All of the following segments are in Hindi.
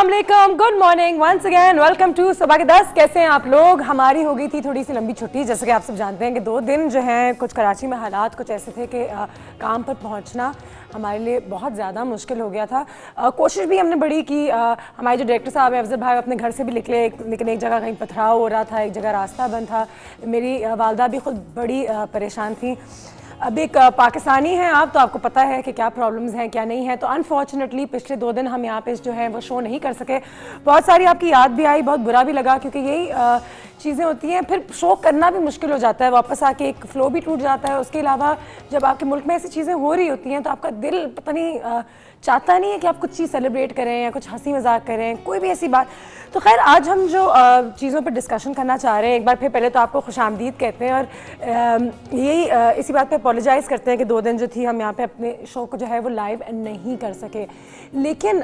अस्सलाम वालेकुम, good morning once again, welcome to सुबह के 10। कैसे हैं आप लोग? हमारी हो गई थी थोड़ी सी लंबी छुट्टी, जैसे कि आप सब जानते हैं कि 2 दिन जो हैं कुछ कराची में हालात कुछ ऐसे थे कि काम पर पहुंचना हमारे लिए बहुत ज़्यादा मुश्किल हो गया था। कोशिश भी हमने बड़ी की। हमारे जो डायरेक्टर साहब हैं अफजल भाई अपने घर से भी निकले, लेकिन एक जगह कहीं पथराव हो रहा था, एक जगह रास्ता बंद था। मेरी वालदा भी खुद बड़ी परेशान थी। अब एक पाकिस्तानी हैं आप, तो आपको पता है कि क्या प्रॉब्लम्स हैं क्या नहीं है। तो अनफॉर्चुनेटली पिछले 2 दिन हम यहाँ पे जो है वो शो नहीं कर सके। बहुत सारी आपकी याद भी आई, बहुत बुरा भी लगा, क्योंकि यही चीज़ें होती हैं। फिर शो करना भी मुश्किल हो जाता है, वापस आके एक फ़्लो भी टूट जाता है। उसके अलावा जब आपके मुल्क में ऐसी चीज़ें हो रही होती हैं तो आपका दिल पता नहीं चाहता नहीं है कि आप कुछ चीज़ सेलिब्रेट करें या कुछ हंसी मजाक करें, कोई भी ऐसी बात। तो खैर आज हम जो चीज़ों पर डिस्कशन करना चाह रहे हैं, एक बार फिर पहले तो आपको खुशामदीद कहते हैं और यही इसी बात पे अपोलोजाइज़ करते हैं कि 2 दिन जो थी हम यहाँ पे अपने शो को जो है वो लाइव नहीं कर सके। लेकिन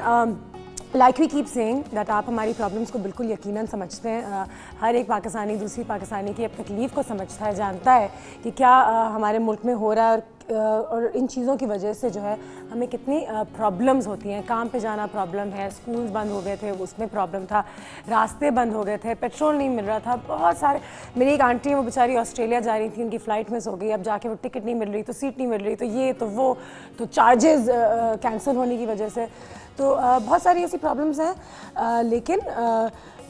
like we keep saying that आप हमारी प्रॉब्लम्स को बिल्कुल यकीनन समझते हैं। हर एक पाकिस्तानी दूसरी पाकिस्तानी की अब तकलीफ़ को समझता है, जानता है कि क्या हमारे मुल्क में हो रहा है और इन चीज़ों की वजह से जो है हमें कितनी प्रॉब्लम्स होती हैं। काम पे जाना प्रॉब्लम है, स्कूल्स बंद हो गए थे उसमें प्रॉब्लम था, रास्ते बंद हो गए थे, पेट्रोल नहीं मिल रहा था, बहुत सारे। मेरी एक आंटी है वो बेचारी ऑस्ट्रेलिया जा रही थी, उनकी फ़्लाइट मिस हो गई, अब जाके वो टिकट नहीं मिल रही, तो सीट नहीं मिल रही, तो ये तो वो, तो चार्जेस कैंसिल होने की वजह से। तो बहुत सारी ऐसी प्रॉब्लम्स हैं, लेकिन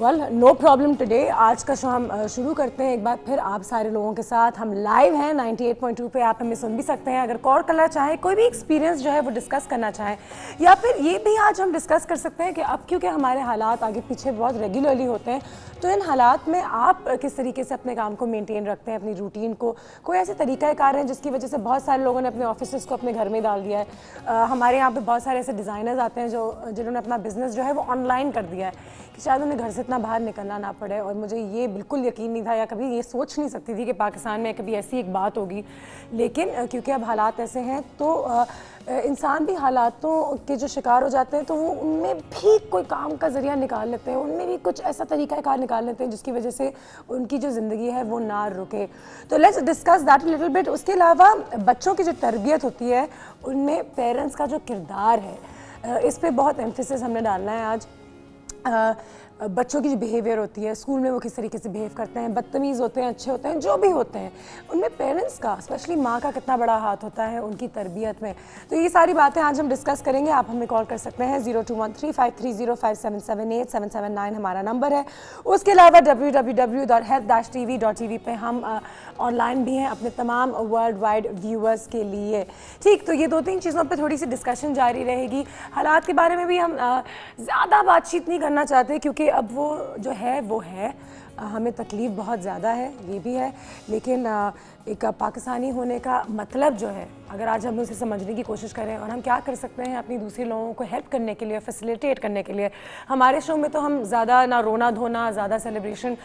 वेल नो प्रॉब्लम टुडे। आज का शो हम शुरू करते हैं एक बार फिर आप सारे लोगों के साथ। हम लाइव हैं 98.2 पे, आप हमें सुन भी सकते हैं। अगर कॉल करना चाहें, कोई भी एक्सपीरियंस जो है वो डिस्कस करना चाहें, या फिर ये भी आज हम डिस्कस कर सकते हैं कि अब क्योंकि हमारे हालात आगे पीछे बहुत रेगुलरली होते हैं, तो इन हालात में आप किस तरीके से अपने काम को मेनटेन रखते हैं, अपनी रूटीन को। कोई ऐसे तरीक़ाकार हैं जिसकी वजह से बहुत सारे लोगों ने अपने ऑफिस को अपने घर में डाल दिया है। हमारे यहाँ पे बहुत सारे ऐसे डिज़ाइनर्स आते हैं जिन्होंने अपना बिज़नेस जो है वो ऑनलाइन कर दिया है कि शायद उन्हें घर से इतना बाहर निकलना ना पड़े। और मुझे ये बिल्कुल यकीन नहीं था, या कभी ये सोच नहीं सकती थी कि पाकिस्तान में कभी ऐसी एक बात होगी। लेकिन क्योंकि अब हालात ऐसे हैं तो इंसान भी हालातों के जो शिकार हो जाते हैं, तो वो उनमें भी कोई काम का ज़रिया निकाल लेते हैं, उनमें भी कुछ ऐसा तरीक़ाकार निकाल लेते हैं जिसकी वजह से उनकी जो ज़िंदगी है वो ना रुके। तो let's discuss that little bit. उसके अलावा बच्चों की जो तरबियत होती है उनमें पेरेंट्स का जो किरदार है, इस पर बहुत एम्फेसिस हमने डालना है आज। बच्चों की जो बिहेवियर होती है स्कूल में, वो किस तरीके से बिहेव करते हैं, बदतमीज़ होते हैं, अच्छे होते हैं, जो भी होते हैं, उनमें पेरेंट्स का, स्पेशली माँ का कितना बड़ा हाथ होता है उनकी तरबियत में। तो ये सारी बातें आज हम डिस्कस करेंगे। आप हमें कॉल कर सकते हैं 021353057787 779 हमारा नंबर है। उसके अलावा www.health-tv.tv पे हम ऑनलाइन भी हैं अपने तमाम वर्ल्ड वाइड व्यूअर्स के लिए। ठीक, तो ये 2-3 चीज़ों पर थोड़ी सी डिस्कशन जारी रहेगी। हालात के बारे में भी हम ज़्यादा बातचीत नहीं करना चाहते, क्योंकि अब वो जो है वो है, हमें तकलीफ़ बहुत ज़्यादा है, ये भी है। लेकिन एक पाकिस्तानी होने का मतलब जो है, अगर आज हम उसे समझने की कोशिश करें और हम क्या कर सकते हैं अपनी दूसरे लोगों को हेल्प करने के लिए, फैसिलिटेट करने के लिए। हमारे शो में तो हम ज़्यादा ना रोना धोना, ज़्यादा सेलिब्रेशन,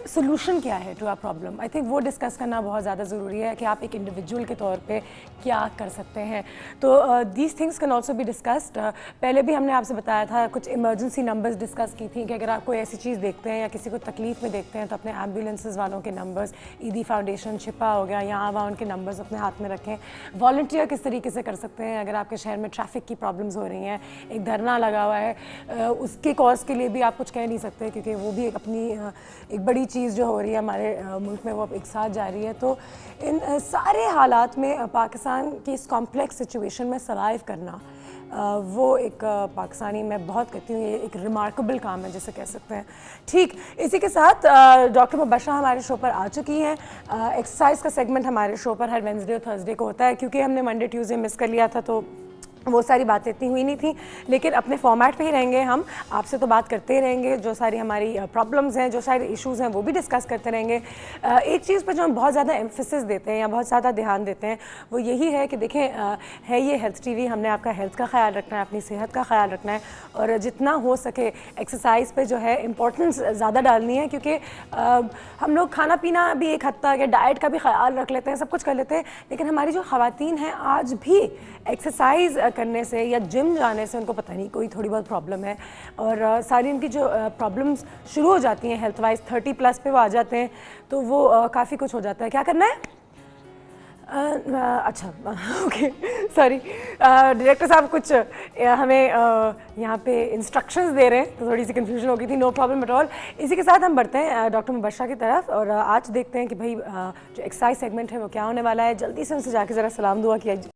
सोल्यूशन क्या है to our problem, I think वो डिस्कस करना बहुत ज़्यादा ज़रूरी है कि आप एक इंडिविजुअल के तौर पे क्या कर सकते हैं। तो these things can also be discussed. पहले भी हमने आपसे बताया था, कुछ इमरजेंसी नंबर्स डिस्कस की थी कि अगर आप कोई ऐसी चीज़ देखते हैं या किसी को तकलीफ़ में देखते हैं तो अपने एम्बुलेंसेस वालों के नंबर्स, ईदी फाउंडेशन, शिपा हो गया, यहाँ वहाँ, उनके नंबर्स अपने हाथ में रखें। वॉलंटियर किस तरीके से कर सकते हैं, अगर आपके शहर में ट्रैफिक की प्रॉब्लम्स हो रही हैं, एक धरना लगा हुआ है, उसके कॉज के लिए भी आप कुछ कह नहीं सकते, क्योंकि वो भी अपनी एक बड़ी चीज़ जो हो रही है हमारे मुल्क में, वो अब एक साथ जा रही है। तो इन सारे हालात में पाकिस्तान की इस कॉम्प्लेक्स सिचुएशन में सर्वाइव करना, वो एक पाकिस्तानी, मैं बहुत कहती हूँ, ये एक रिमार्केबल काम है जिसे कह सकते हैं। ठीक, इसी के साथ डॉक्टर मुबशरा हमारे शो पर आ चुकी हैं। एक्सरसाइज का सेगमेंट हमारे शो पर हर वेंसडे और थर्सडे को होता है, क्योंकि हमने मंडे ट्यूसडे मिस कर लिया था तो वो सारी बातें इतनी हुई नहीं थी। लेकिन अपने फॉर्मेट पे ही रहेंगे, हम आपसे तो बात करते ही रहेंगे, जो सारी हमारी प्रॉब्लम्स हैं, जो सारे इश्यूज़ हैं, वो भी डिस्कस करते रहेंगे। एक चीज़ पर जो हम बहुत ज़्यादा एम्फेसिस देते हैं या बहुत ज़्यादा ध्यान देते हैं, वो यही है कि देखें, है ये हेल्थ टीवी, हमने आपका हेल्थ का ख्याल रखना है, अपनी सेहत का ख्याल रखना है, और जितना हो सके एक्सरसाइज पे जो है इम्पोर्टेंस ज़्यादा डालनी है, क्योंकि हम लोग खाना पीना भी एक हद तक या डाइट का भी ख्याल रख लेते हैं, सब कुछ कर लेते हैं, लेकिन हमारी जो ख़वातीन हैं आज भी एक्सरसाइज करने से या जिम जाने से उनको पता नहीं कोई थोड़ी बहुत प्रॉब्लम है, और सारी उनकी जो प्रॉब्लम्स शुरू हो जाती हैं हेल्थ वाइज, 30+ पे वो आ जाते हैं, तो वो काफ़ी कुछ हो जाता है। क्या करना है? अच्छा ओके सॉरी डायरेक्टर साहब कुछ हमें यहाँ पे इंस्ट्रक्शंस दे रहे हैं तो थोड़ी सी कंफ्यूजन हो गई थी। No problem at all. इसी के साथ हम बढ़ते हैं डॉक्टर मुबशरा की तरफ और आज देखते हैं कि भाई जो एक्सरसाइज सेगमेंट है वो क्या होने वाला है। जल्दी से उनसे जाके ज़रा सलाम दुआ किया